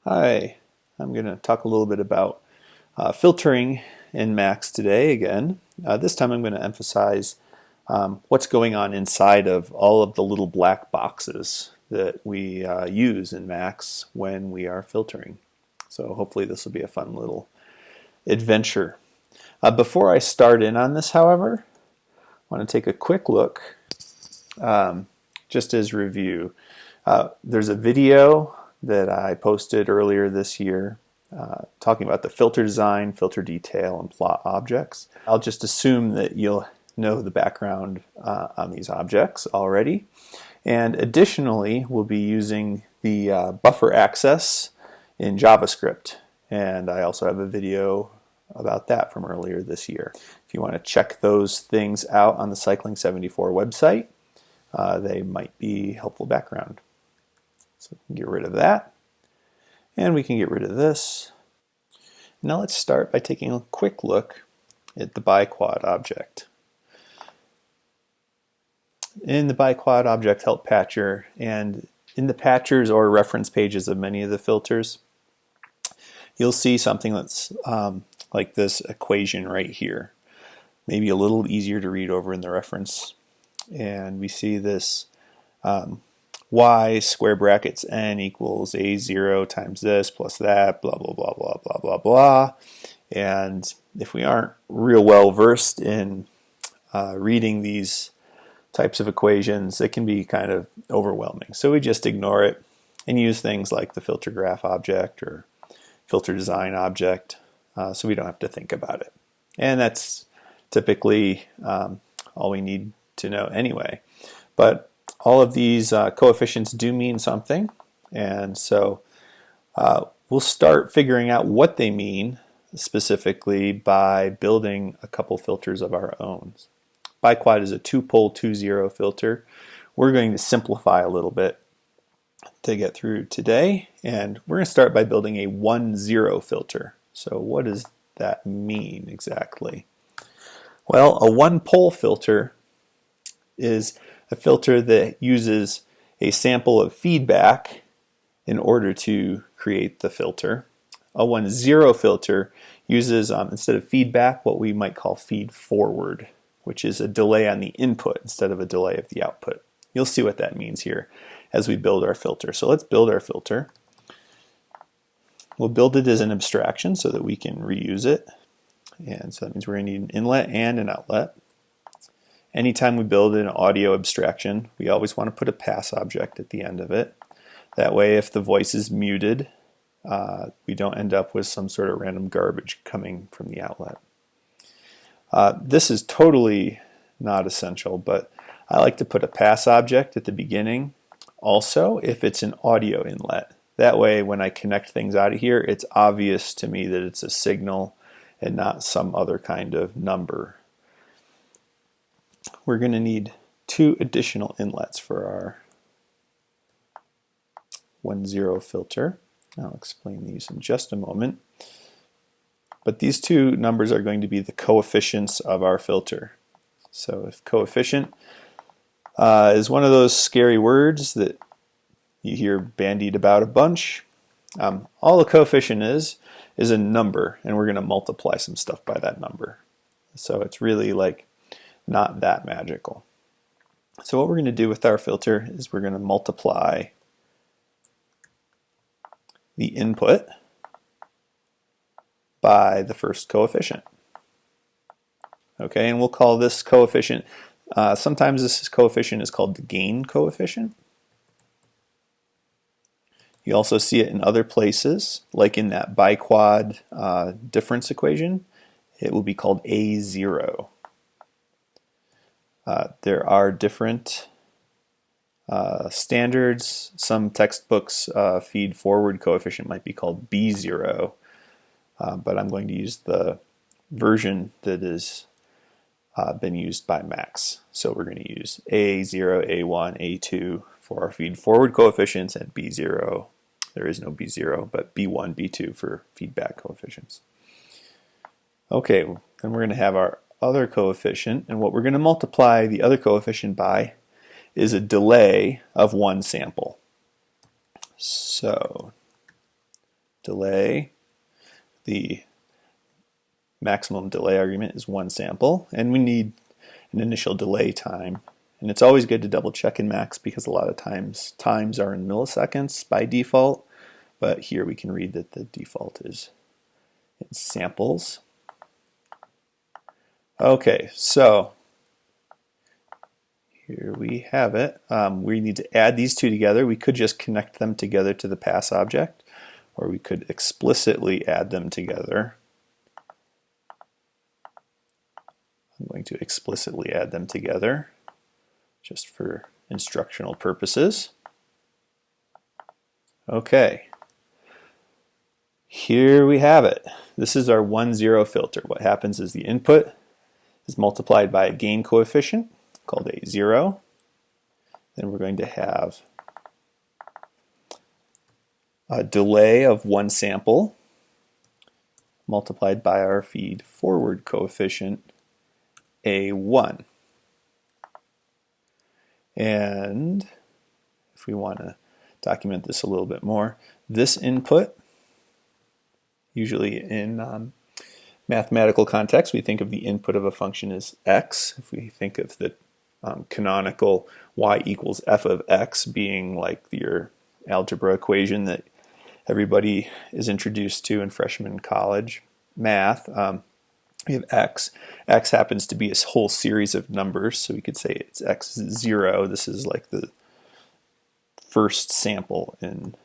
Hi, I'm going to talk a little bit about filtering in Max today again. This time I'm going to emphasize what's going on inside of all of the little black boxes that we use in Max when we are filtering. So hopefully this will be a fun little adventure. Before I start in on this, however, I want to take a quick look just as review. There's a video that I posted earlier this year talking about the filter design, filter detail, and plot objects. I'll just assume that you'll know the background on these objects already. And additionally, we'll be using the buffer access in JavaScript. And I also have a video about that from earlier this year. If you want to check those things out on the Cycling74 website, they might be helpful background. So we can get rid of that. And we can get rid of this. Now let's start by taking a quick look at the biquad object. In the biquad object help patcher and in the patchers or reference pages of many of the filters, you'll see something that's like this equation right here. Maybe a little easier to read over in the reference. And we see this y square brackets n equals a0 times this plus that, blah, blah, blah, blah, blah, blah, blah. And if we aren't real well versed in reading these types of equations, it can be kind of overwhelming. So we just ignore it and use things like the filter graph object or filter design object so we don't have to think about it. And that's typically all we need to know anyway. But all of these coefficients do mean something, and so we'll start figuring out what they mean specifically by building a couple filters of our own. Biquad is a 2-pole 2-0 filter. We're going to simplify a little bit to get through today, and we're going to start by building a 1-0 filter. So what does that mean exactly? Well, a 1-pole filter is a filter that uses a sample of feedback in order to create the filter. A 1-0 filter uses, instead of feedback, what we might call feed forward, which is a delay on the input instead of a delay of the output. You'll see what that means here as we build our filter. So let's build our filter. We'll build it as an abstraction so that we can reuse it. And so that means we're going to need an inlet and an outlet. Anytime we build an audio abstraction, we always want to put a pass object at the end of it. That way, if the voice is muted, we don't end up with some sort of random garbage coming from the outlet. This is totally not essential, but I like to put a pass object at the beginning also if it's an audio inlet. That way, when I connect things out of here, it's obvious to me that it's a signal and not some other kind of number. We're going to need 2 additional inlets for our 1-0 filter. I'll explain these in just a moment. But these 2 numbers are going to be the coefficients of our filter. So if coefficient is one of those scary words that you hear bandied about a bunch, all a coefficient is a number, and we're going to multiply some stuff by that number. So it's really like not that magical. So what we're going to do with our filter is we're going to multiply the input by the first coefficient. Okay, and we'll call this coefficient, sometimes this coefficient is called the gain coefficient. You also see it in other places, like in that biquad difference equation. It will be called A0. There are different standards. Some textbooks feed forward coefficient might be called B0, but I'm going to use the version that has been used by Max. So we're going to use A0, A1, A2 for our feed forward coefficients, and B0. There is no B0, but B1, B2 for feedback coefficients. Okay, then we're going to have our other coefficient, and what we're going to multiply the other coefficient by is a delay of 1 sample. So delay. The maximum delay argument is 1 sample, and we need an initial delay time. And it's always good to double check in Max because a lot of times times are in milliseconds by default, but here we can read that the default is in samples. Okay, so here we have it. We need to add these two together. We could just connect them together to the pass object, or we could explicitly add them together. I'm going to explicitly add them together just for instructional purposes. Okay, here we have it. This is our 1-0 filter. What happens is the input is multiplied by a gain coefficient called a 0. Then we're going to have a delay of 1 sample multiplied by our feed forward coefficient A1. And if we want to document this a little bit more, this input, usually in mathematical context, we think of the input of a function as x. If we think of the canonical y equals f of x being like your algebra equation that everybody is introduced to in freshman college math, we have x. X happens to be a whole series of numbers, so we could say it's x0. This is like the first sample in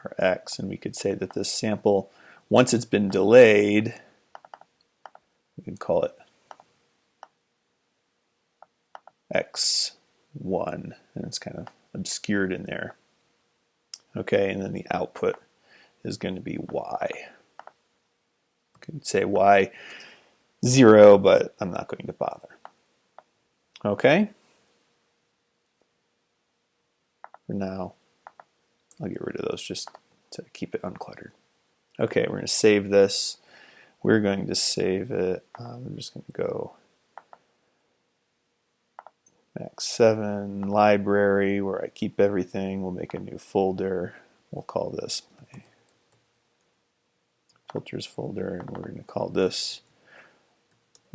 our x, and we could say that this sample, once it's been delayed, we can call it x1, and it's kind of obscured in there. Okay, and then the output is going to be y. You could say y0, but I'm not going to bother. Okay? For now, I'll get rid of those just to keep it uncluttered. Okay, we're going to save this. We're going to save it. I'm just going to go Max 7 library where I keep everything. We'll make a new folder. We'll call this my filters folder, and we're going to call this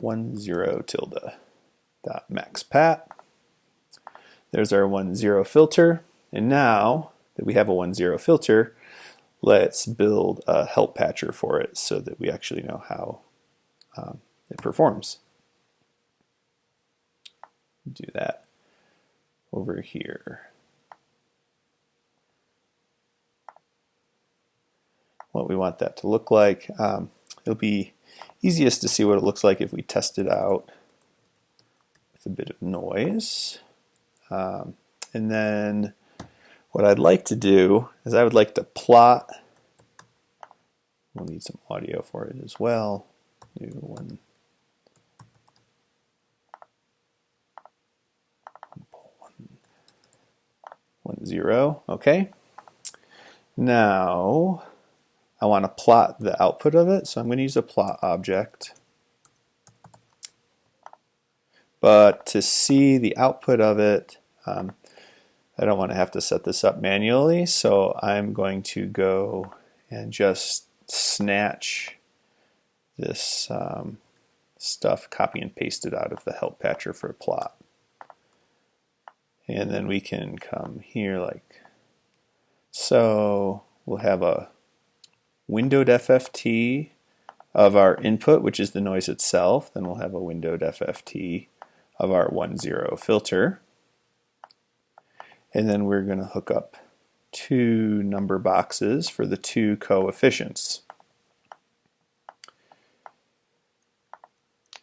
10tilde.maxpat. There's our 1-0 filter, and now that we have a 1-0 filter, let's build a help patcher for it so that we actually know how it performs. Do that over here. What we want that to look like. It'll be easiest to see what it looks like if we test it out with a bit of noise. And then what I'd like to do is I would like to plot. We'll need some audio for it as well. Do 1-0. Okay. Now I want to plot the output of it, so I'm going to use a plot object. But to see the output of it, I don't want to have to set this up manually, so I'm going to go and just snatch this stuff, copy and paste it out of the help patcher for a plot. And then we can come here like so. We'll have a windowed FFT of our input, which is the noise itself. Then we'll have a windowed FFT of our 1-0 filter. And then we're going to hook up two number boxes for the two coefficients.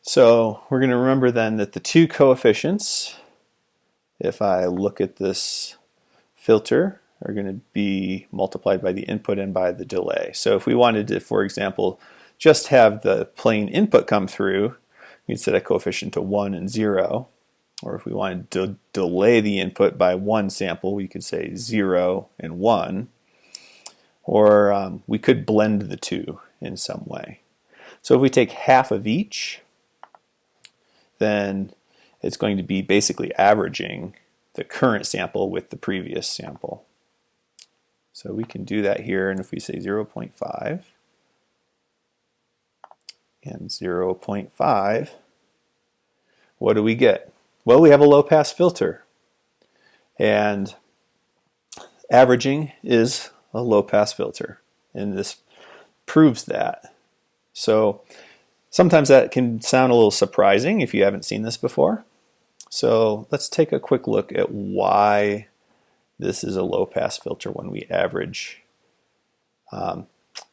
So we're going to remember then that the two coefficients, if I look at this filter, are going to be multiplied by the input and by the delay. So if we wanted to, for example, just have the plain input come through, we'd set a coefficient to 1 and 0. Or if we wanted to delay the input by 1 sample, we could say 0 and 1. Or we could blend the two in some way. So if we take half of each, then it's going to be basically averaging the current sample with the previous sample. So we can do that here, and if we say 0.5 and 0.5, what do we get? Well, we have a low-pass filter, and averaging is a low-pass filter, and this proves that. So sometimes that can sound a little surprising if you haven't seen this before. So let's take a quick look at why this is a low-pass filter when we average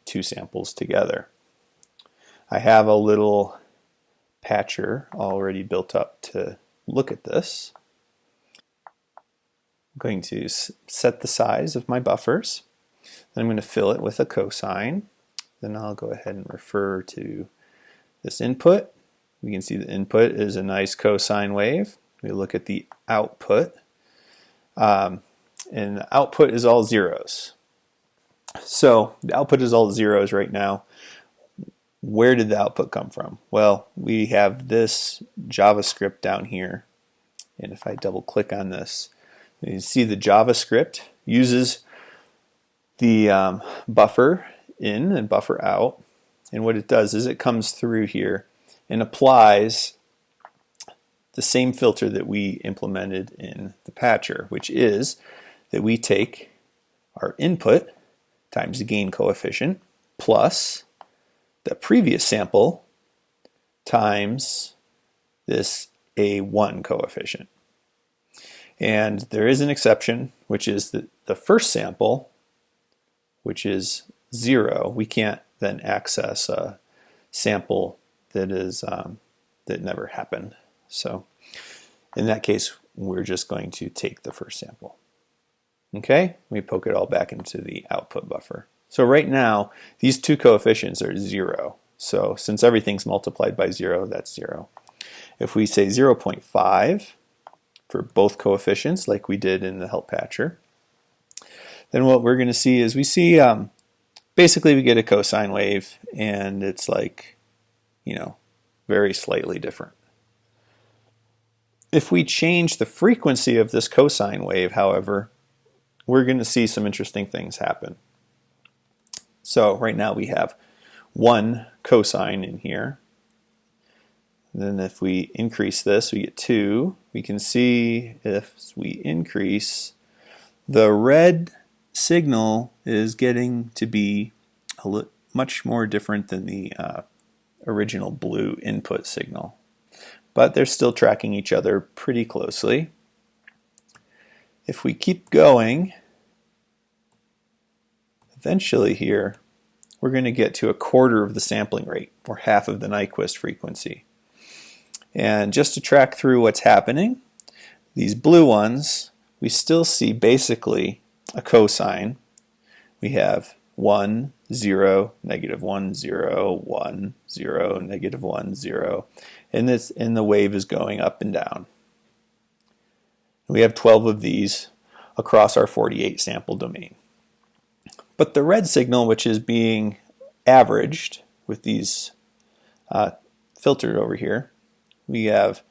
two samples together. I have a little patcher already built up to look at this. I'm going to set the size of my buffers. Then I'm going to fill it with a cosine. Then I'll go ahead and refer to this input. We can see the input is a nice cosine wave. We look at the output, and the output is all zeros. So the output is all zeros right now. Where did the output come from? Well, we have this JavaScript down here, and if I double click on this, you can see the JavaScript uses the buffer in and buffer out, and what it does is it comes through here and applies the same filter that we implemented in the patcher, which is that we take our input times the gain coefficient plus the previous sample times this A1 coefficient. And there is an exception, which is that the first sample, which is 0, we can't then access a sample that is that never happened. So in that case, we're just going to take the first sample. Okay, we poke it all back into the output buffer. So right now, these two coefficients are 0. So since everything's multiplied by 0, that's 0. If we say 0.5 for both coefficients, like we did in the help patcher, then what we're going to see is we see basically we get a cosine wave, and it's like, you know, very slightly different. If we change the frequency of this cosine wave, however, we're going to see some interesting things happen. So right now we have one cosine in here. Then if we increase this, we get 2. We can see if we increase, the red signal is getting to be much more different than the original blue input signal. But they're still tracking each other pretty closely. If we keep going, eventually here, we're going to get to 1/4 of the sampling rate, or half of the Nyquist frequency. And just to track through what's happening, these blue ones, we still see basically a cosine. We have 1, 0, -1, 0, 1, 0, -1, 0, and the wave is going up and down. We have 12 of these across our 48 sample domain. But the red signal, which is being averaged with these filtered over here, we have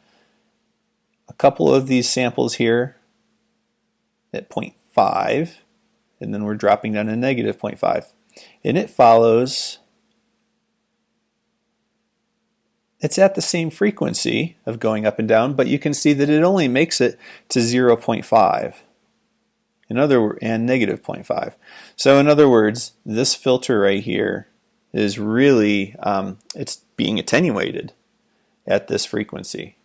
a couple of these samples here at 0.5, and then we're dropping down to -0.5. And it follows, it's at the same frequency of going up and down, but you can see that it only makes it to 0.5. And -0.5. So in other words, this filter right here is really, it's being attenuated at this frequency.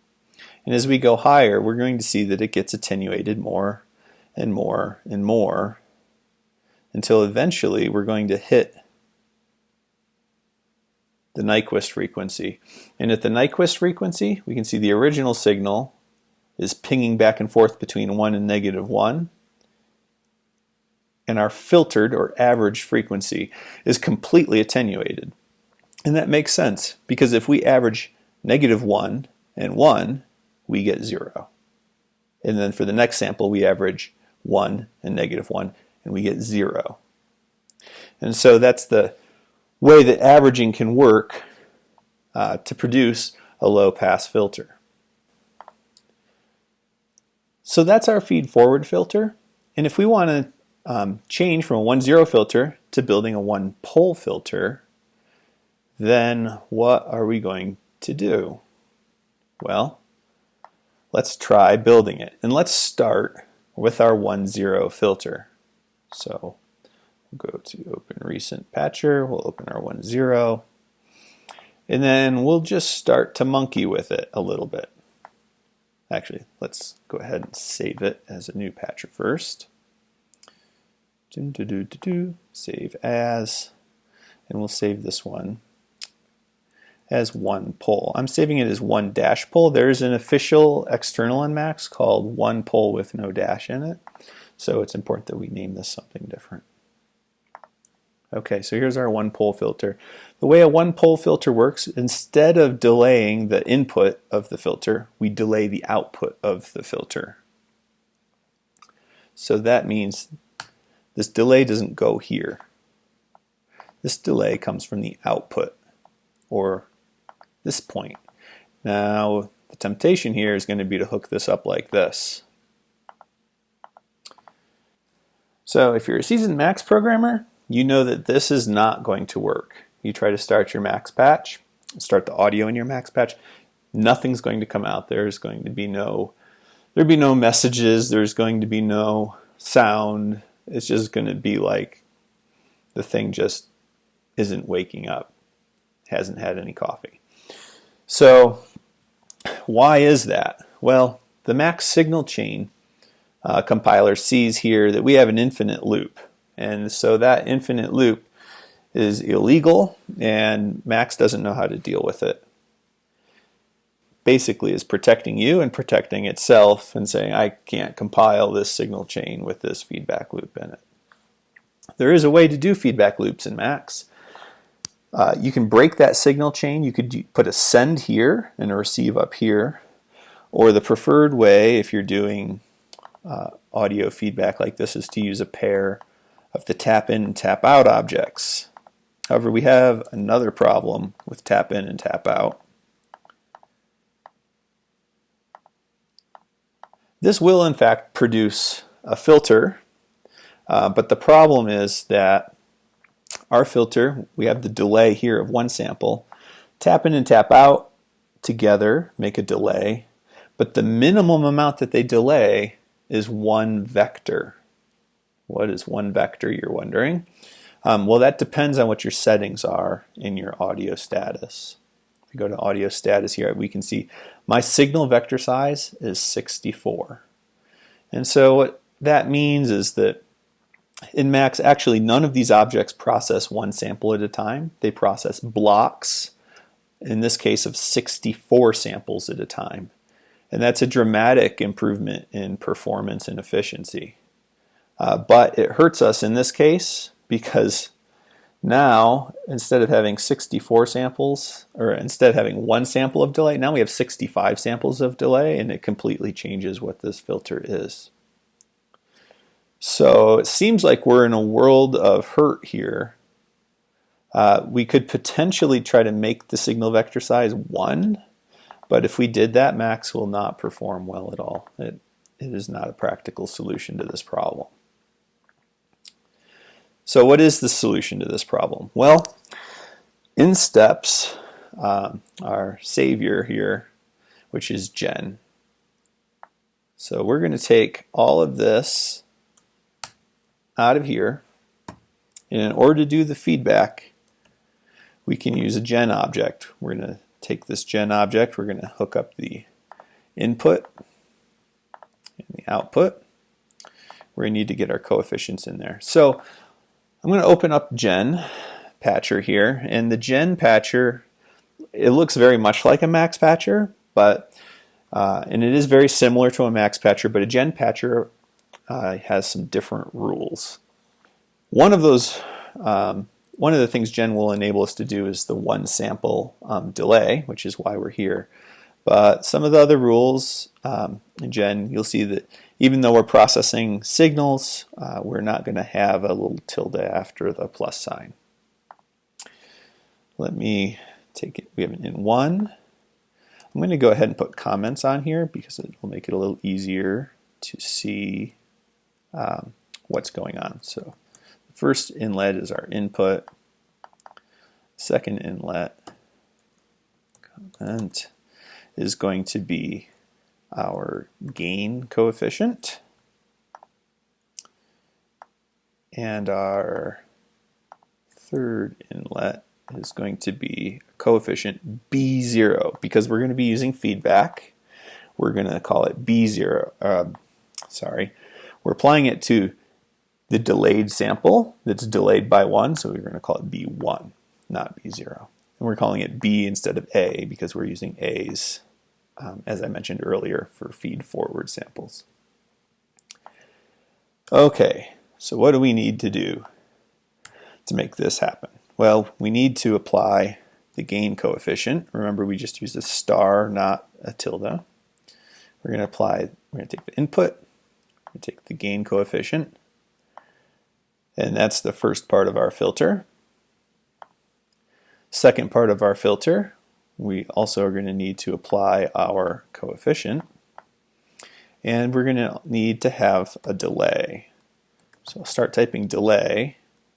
And as we go higher, we're going to see that it gets attenuated more and more and more until eventually we're going to hit the Nyquist frequency. And at the Nyquist frequency, we can see the original signal is pinging back and forth between 1 and -1. And our filtered or average frequency is completely attenuated. And that makes sense, because if we average -1 and 1, we get 0. And then for the next sample, we average 1 and -1, and we get 0. And so that's the way that averaging can work to produce a low-pass filter. So that's our feed-forward filter. And if we want to change from a 1-0 filter to building a 1-pole filter, then what are we going to do? Well, let's try building it. And let's start with our 1-0 filter. So we'll go to Open Recent Patcher, we'll open our 1-0, and then we'll just start to monkey with it a little bit. Actually, let's go ahead and save it as a new patcher first. Save as, and we'll save this one as 1-pole. I'm saving it as 1-pole. There's an official external in Max called 1-pole with no dash in it, so it's important that we name this something different. Okay, so here's our 1-pole filter. The way a 1-pole filter works, instead of delaying the input of the filter, we delay the output of the filter. So that means this delay doesn't go here. This delay comes from the output, or this point. Now, the temptation here is going to be to hook this up like this. So if you're a seasoned Max programmer, you know that this is not going to work. You try to start your Max patch, start the audio in your Max patch, nothing's going to come out. There'd be no messages, there's going to be no sound. It's just going to be like the thing just isn't waking up, hasn't had any coffee. So why is that? Well, the Max signal chain compiler sees here that we have an infinite loop. And so that infinite loop is illegal, and Max doesn't know how to deal with it. Basically, is protecting you and protecting itself and saying, I can't compile this signal chain with this feedback loop in it. There is a way to do feedback loops in Max. You can break that signal chain. You could put a send here and a receive up here. Or the preferred way, if you're doing audio feedback like this, is to use a pair of the tap in and tap out objects. However, we have another problem with tap in and tap out. This will in fact produce a filter, but the problem is that our filter, we have the delay here of one sample. Tap in and tap out together make a delay, but the minimum amount that they delay is 1 vector. What is 1 vector, you're wondering? Well, that depends on what your settings are in your audio status. If we go to audio status here, we can see my signal vector size is 64. And so what that means is that in Max, actually none of these objects process one sample at a time. They process blocks, in this case of 64 samples at a time. And that's a dramatic improvement in performance and efficiency. But it hurts us in this case because now, instead of having 64 samples, or instead of having 1 sample of delay, now we have 65 samples of delay, and it completely changes what this filter is. So it seems like we're in a world of hurt here. We could potentially try to make the signal vector size 1, but if we did that, Max will not perform well at all. It is not a practical solution to this problem. So what is the solution to this problem? Well, in steps our savior here, which is gen. So we're going to take all of this out of here, and in order to do the feedback, we can use a gen object. We're going to take this gen object, we're going to hook up the input and the output. We're going to need to get our coefficients in there. So I'm going to open up Gen Patcher here, and the Gen Patcher, it looks very much like a Max Patcher, but and it is very similar to a Max Patcher, but a Gen Patcher has some different rules. One of the things Gen will enable us to do is the 1 sample delay, which is why we're here. But some of the other rules in Gen, you'll see that even though we're processing signals, we're not going to have a little tilde after the plus sign. Let me take it. We have an in 1. I'm going to go ahead and put comments on here because it will make it a little easier to see what's going on. So the first inlet is our input. Second inlet comment is going to be our gain coefficient. And our third inlet is going to be coefficient B0. Because we're going to be using feedback, we're going to call it B0. We're applying it to the delayed sample that's delayed by 1, so we're going to call it B1, not B0. And we're calling it B instead of A because we're using A's, as I mentioned earlier, for feed-forward samples. Okay, so what do we need to do to make this happen? Well, we need to apply the gain coefficient. Remember, we just used a star, not a tilde. We're going to take the input, we're going to take the gain coefficient, and that's the first part of our filter. Second part of our filter, we also are going to need to apply our coefficient, and we're going to need to have a delay. So I'll start typing delay.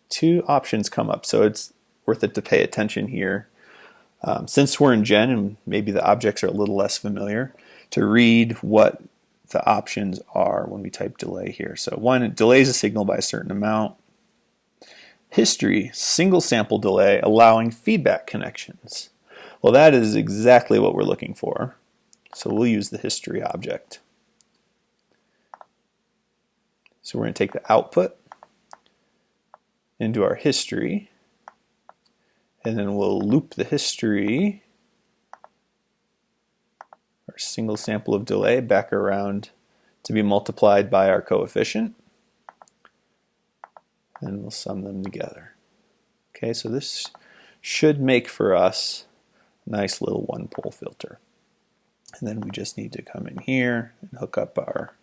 Two options come up, so it's worth it to pay attention here. Since we're in Gen and maybe the objects are a little less familiar, to read what the options are when we type delay here. So one, it delays a signal by a certain amount. History, single sample delay allowing feedback connections. Well, that is exactly what we're looking for. So we'll use the history object. So we're going to take the output into our history, and then we'll loop the history, our single sample of delay, back around to be multiplied by our coefficient, and we'll sum them together. Okay, so this should make for us a nice little one-pole filter. And then we just need to come in here and hook up our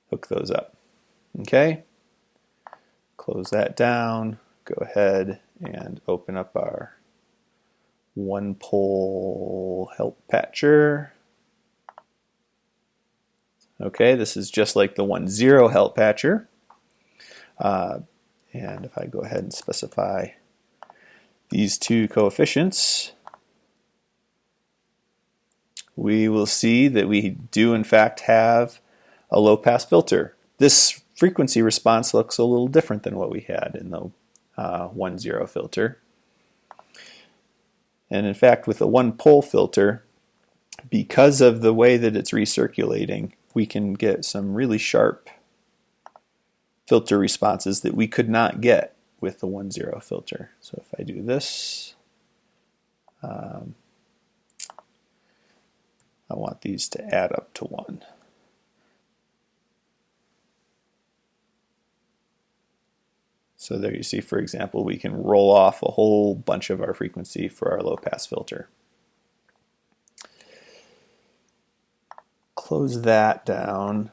hook those up. Okay, close that down, go ahead and open up our one pole help patcher. Okay, this is just like the 1-0 help patcher. And if I go ahead and specify these two coefficients, we will see that we do in fact have a low-pass filter. This frequency response looks a little different than what we had in the 1-0 filter. And in fact, with a one-pole filter, because of the way that it's recirculating, we can get some really sharp filter responses that we could not get with the 1-0 filter. So if I do this, I want these to add up to 1. So there you see, for example, we can roll off a whole bunch of our frequency for our low-pass filter. Close that down.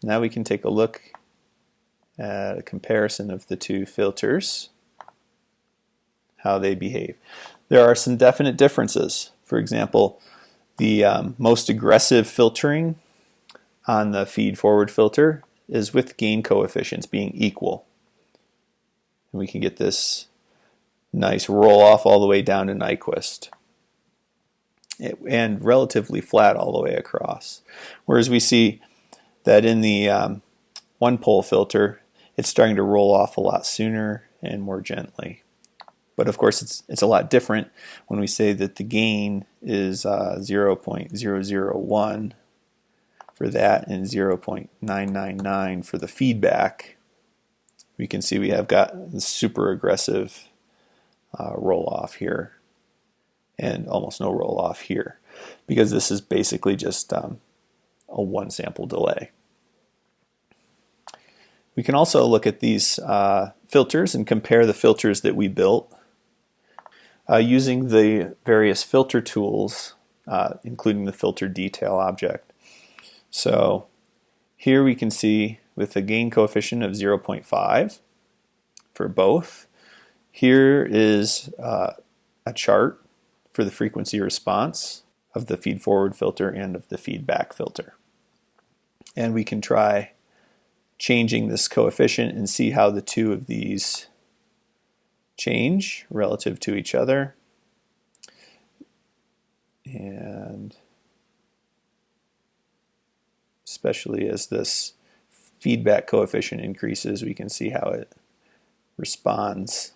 Now we can take a look at a comparison of the two filters, how they behave. There are some definite differences. For example, the most aggressive filtering on the feed-forward filter is with gain coefficients being equal. And we can get this nice roll off all the way down to Nyquist, and relatively flat all the way across. Whereas we see that in the one-pole filter, it's starting to roll off a lot sooner and more gently. But of course, it's a lot different when we say that the gain is 0.001 for that and 0.999 for the feedback. We can see we have got the super aggressive roll off here and almost no roll off here, because this is basically just a one sample delay. We can also look at these filters and compare the filters that we built using the various filter tools, including the filter detail object. So here we can see with a gain coefficient of 0.5 for both. Here is a chart for the frequency response. of the feed forward filter and of the feedback filter. And we can try changing this coefficient and see how the two of these change relative to each other. And especially as this feedback coefficient increases, we can see how it responds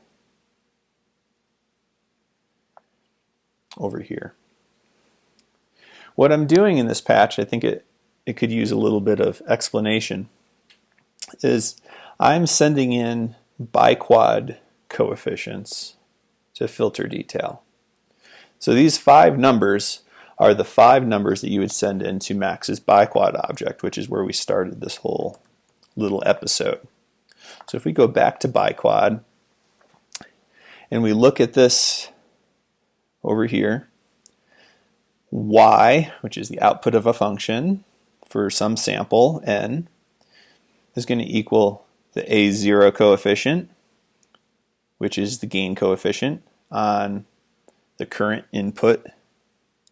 over here. What I'm doing in this patch, I think it could use a little bit of explanation, is I'm sending in biquad coefficients to filter detail. So these 5 numbers are the 5 numbers that you would send into Max's biquad object, which is where we started this whole little episode. So if we go back to biquad and we look at this over here, y, which is the output of a function for some sample n, is going to equal the A0 coefficient, which is the gain coefficient on the current input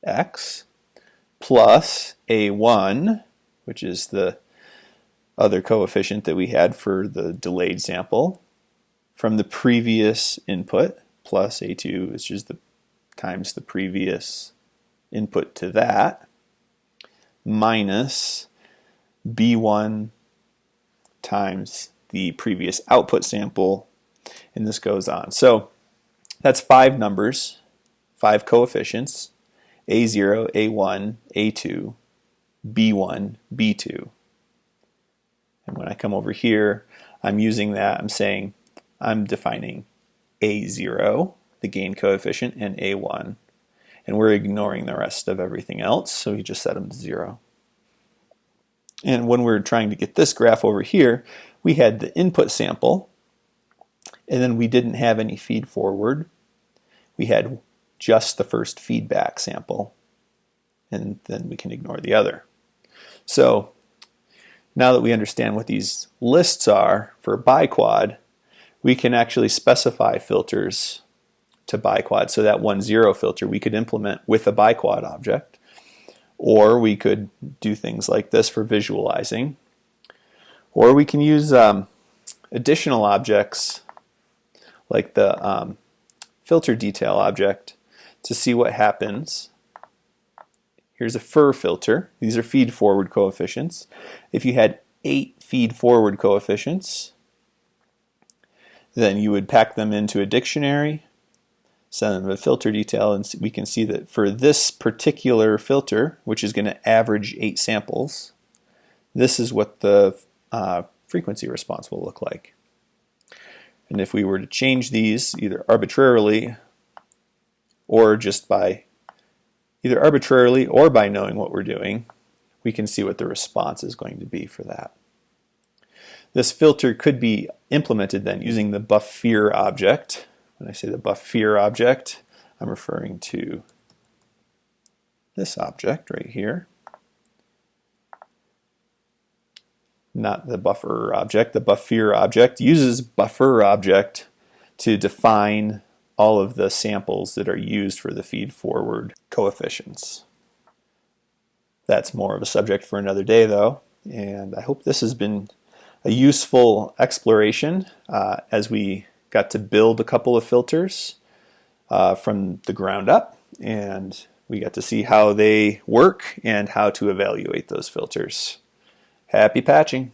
x, plus A1, which is the other coefficient that we had for the delayed sample from the previous input, plus A2, which is the times the previous input to that, minus B1 times the previous output sample, and this goes on. So that's 5 numbers, 5 coefficients, A0, A1, A2, B1, B2. And when I come over here, I'm using that, I'm saying I'm defining A0, the gain coefficient, and A1. And we're ignoring the rest of everything else, so we just set them to 0. And when we're trying to get this graph over here, we had the input sample, and then we didn't have any feed forward. We had just the first feedback sample, and then we can ignore the other. So now that we understand what these lists are for biquad, we can actually specify filters to biquad. So that 1,0 filter we could implement with a biquad object, or we could do things like this for visualizing, or we can use additional objects like the filter detail object to see what happens. Here's a Fir filter. These are feed forward coefficients. If you had 8 feed forward coefficients, then you would pack them into a dictionary, send them to filter detail, and we can see that for this particular filter, which is going to average 8 samples, this is what the frequency response will look like. And if we were to change these either arbitrarily or just by either arbitrarily or by knowing what we're doing, we can see what the response is going to be for that. This filter could be implemented then using the buff_fir object. When I say the buff_fir object, I'm referring to this object right here. Not the buffer object. The buff_fir object uses buffer object to define all of the samples that are used for the feed forward coefficients. That's more of a subject for another day though, and I hope this has been a useful exploration as we got to build a couple of filters from the ground up, and we got to see how they work and how to evaluate those filters. Happy patching!